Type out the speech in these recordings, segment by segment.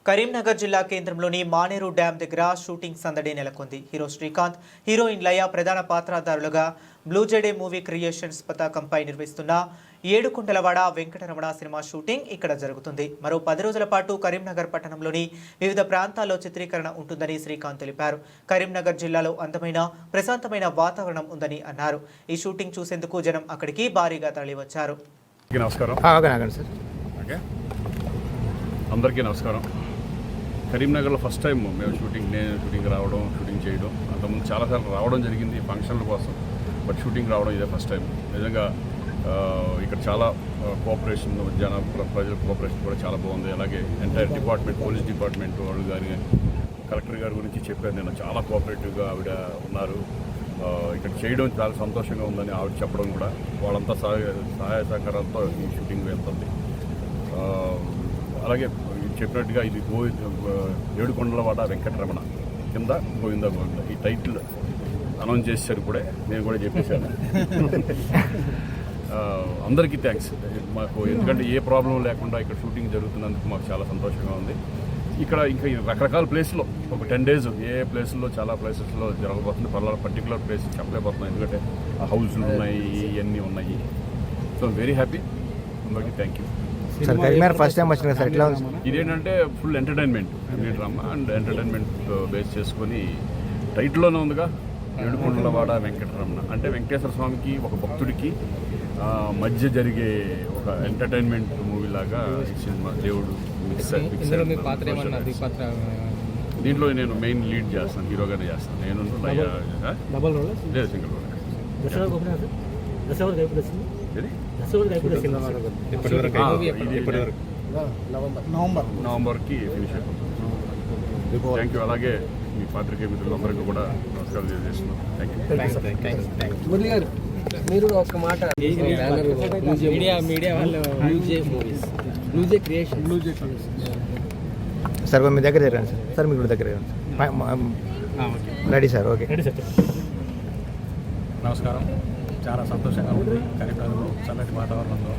కరీంనగర్ జిల్లా కేంద్రంలోని మానేరు డ్యాం దగ్గర షూటింగ్ సందడి నెలకొంది. హీరో శ్రీకాంత్, హీరోయిన్ లయ ప్రధాన పాత్రధారులుగా బ్లూ జెడే మూవీ క్రియేషన్స్ పతాకంపై నిర్వహిస్తున్న ఏడుకొండలవాడ వెంకటరమణ సినిమా షూటింగ్ ఇక్కడ జరుగుతుంది. మరో 10 రోజుల పాటు కరీంనగర్ పట్టణంలోని వివిధ ప్రాంతాల్లో చిత్రీకరణ ఉంటుందని శ్రీకాంత్ తెలిపారు. కరీంనగర్ జిల్లాలో అందమైన ప్రశాంతమైన వాతావరణం ఉందని అన్నారు. ఈ షూటింగ్ చూసేందుకు జనం అక్కడికి భారీగా తరలివచ్చారు. అందరికీ నమస్కారం. కరీంనగర్లో ఫస్ట్ టైం మేము షూటింగ్ రావడం, షూటింగ్ చేయడం. అంతకుముందు చాలాసార్లు రావడం జరిగింది ఫంక్షన్ల కోసం, బట్ షూటింగ్ రావడం ఇదే ఫస్ట్ టైం. నిజంగా ఇక్కడ చాలా కోఆపరేషన్, ప్రజల కోఆపరేషన్ కూడా చాలా బాగుంది. అలాగే ఎంటైర్ డిపార్ట్మెంట్, పోలీస్ డిపార్ట్మెంట్ వాళ్ళు కానీ, కలెక్టర్ గారి గురించి చెప్పాను నేను, చాలా కోఆపరేటివ్గా ఆవిడ ఉన్నారు. ఇక్కడ చేయడం చాలా సంతోషంగా ఉందని ఆవిడ చెప్పడం కూడా, వాళ్ళంతా సహాయ సహకారాలతో ఈ షూటింగ్ వెళ్తుంది. అలాగే చెప్పినట్టుగా ఇది ఏడుకొండలవాడ వెంకటరమణ కింద గోవింద ఈ టైటిల్ అనౌన్స్ చేశారు కూడా, నేను కూడా చెప్పేశాను. అందరికీ థ్యాంక్స్ మాకు, ఎందుకంటే ఏ ప్రాబ్లం లేకుండా ఇక్కడ షూటింగ్ జరుగుతున్నందుకు మాకు చాలా సంతోషంగా ఉంది. ఇక్కడ ఇంకా రకరకాల ప్లేస్లో ఒక 10 days ఏ ప్లేసుల్లో చాలా ప్లేసెస్లో జరగబోతుంది. పర్టికులర్ ప్లేస్ చెప్పలేకపోతున్నాం, ఎందుకంటే ఆ హౌస్లు ఉన్నాయి, ఇవన్నీ ఉన్నాయి. So very happy. అందరికీ థ్యాంక్ యూ. ఫస్ట్ టైం వచ్చిన సార్, ఎట్లా ఉంది? ఇదేంటంటే full entertainment, drama and entertainment base చేసుకొని టైటిల్లోనే ఉందిగా ఏడుకొండలవాడ వెంకటరమణ. అంటే వెంకటేశ్వర స్వామికి, ఒక భక్తుడికి మధ్య జరిగే ఒక ఎంటర్టైన్మెంట్ మూవీ లాగా ఈ సినిమా. దేవుడు దీంట్లో నేను మెయిన్ లీడ్ చేస్తాను, హీరోగానే చేస్తాను. నేను లేదు, సింగిల్ నవంబర్కి ఫినిష్ అయిపోతుంది. Thank you. అలాగే మీ పాత్రికేయ మిత్రులందరికీ కూడా నమస్కారం తెలియజేస్తున్నాను. Thank you. మీరు ఒక మాట సార్ మీ దగ్గర రండి సార్, మీ దగ్గర రెడీ సార్. ఓకే, నమస్కారం. చాలా సంతోషంగా ఉంది. కరీంనగర్లో చల్లటి వాతావరణంలో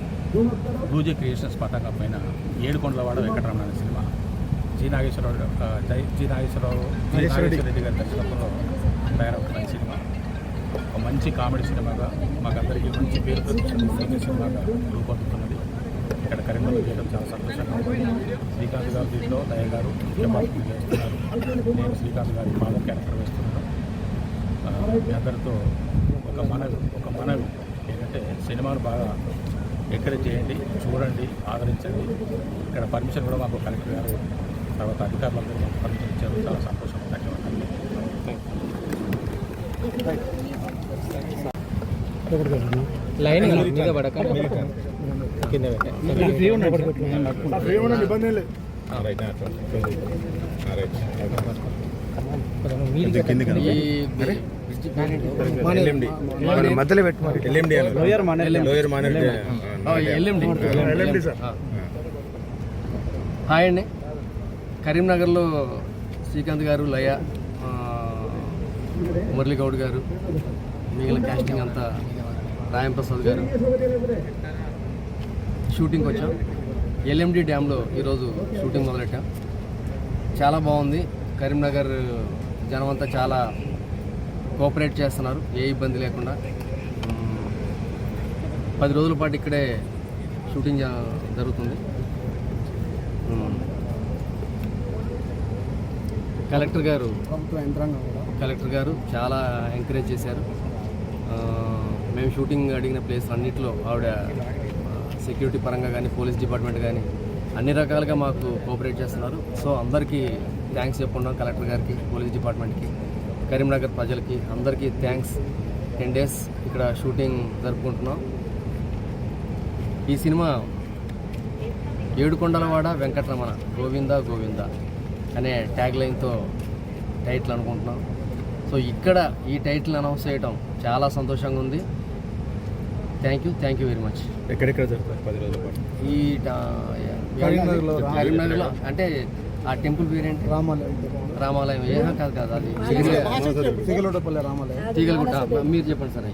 బ్లూ జెడే క్రియేషన్స్ పతాకం పైన ఏడుకొండలవాడ వెంకటరమణ అనే సినిమా జి నాగేశ్వరరావు రెడ్డి గారి దర్శకత్వంలో తయారవుతున్న ఈ సినిమా ఒక మంచి కామెడీ సినిమాగా, మాకందరికీ మంచి పేరు ప్రతిష్ఠించే సినిమాగా రూపొందుతున్నది. ఇక్కడ కరీంనగర్ చేయడం చాలా సంతోషంగా ఉంది. శ్రీకాంత్ గారు దీంట్లో, లయ గారు ముఖ్య పాత్రలు చేస్తున్నారు. నేను శ్రీకాంత్ గారి ఫాదర్ క్యారెక్టర్ వేస్తున్నాను. మీ అందరితో ఒక మనవి ఏంటంటే, సినిమాను బాగా ఎంకరేజ్ చేయండి, చూడండి, ఆదరించండి. ఇక్కడ పర్మిషన్ కూడా మాకు కలెక్టర్ గారు, తర్వాత అధికారులందరూ మాకు పర్మిషన్ ఇచ్చారు. చాలా సంతోషం. ధన్యవాదాలు. లైన్ మీద పడక కింద మధ్యలో పెట్టు. హాయ్ అండి. కరీంనగర్లో శ్రీకాంత్ గారు, లయ, మురళీగౌడ్ గారు, మిగిలిన క్యాస్టింగ్ అంతా, రాయం ప్రసాద్ గారు, షూటింగ్కి వచ్చాం. ఎల్ఎండి డ్యాంలో ఈరోజు షూటింగ్ మొదలెట్టాం. చాలా బాగుంది. కరీంనగర్ జనం అంతా చాలా కోఆపరేట్ చేస్తున్నారు, ఏ ఇబ్బంది లేకుండా. 10 రోజుల పాటు ఇక్కడే షూటింగ్ జరుగుతుంది. కలెక్టర్ గారు చాలా ఎంకరేజ్ చేశారు. మేము షూటింగ్ అడిగిన ప్లేస్ అన్నింటిలో ఆవిడ సెక్యూరిటీ పరంగా కానీ, పోలీస్ డిపార్ట్మెంట్ కానీ అన్ని రకాలుగా మాకు కోఆపరేట్ చేస్తున్నారు. సో అందరికీ థ్యాంక్స్ చెప్పుకుంటాం. కలెక్టర్ గారికి, పోలీస్ డిపార్ట్మెంట్కి, కరీంనగర్ ప్రజలకి అందరికీ థ్యాంక్స్. 10 days ఇక్కడ షూటింగ్ జరుపుకుంటున్నాం. ఈ సినిమా ఏడుకొండలవాడ వెంకటరమణ గోవింద గోవింద అనే ట్యాగ్ లైన్తో టైటిల్ అనుకుంటున్నాం. సో ఇక్కడ ఈ టైటిల్ అనౌన్స్ చేయడం చాలా సంతోషంగా ఉంది. Thank you very much. ఎక్కడెక్కడ జరుగుతుంది 10 రోజుల పాటు? ఈ కరీంనగర్లో అంటే ఆ టెంపుల్ పేరేంటి? రామాలయం. కాదు, అది తీగలగుట్ట. మీరు చెప్పండి సార్.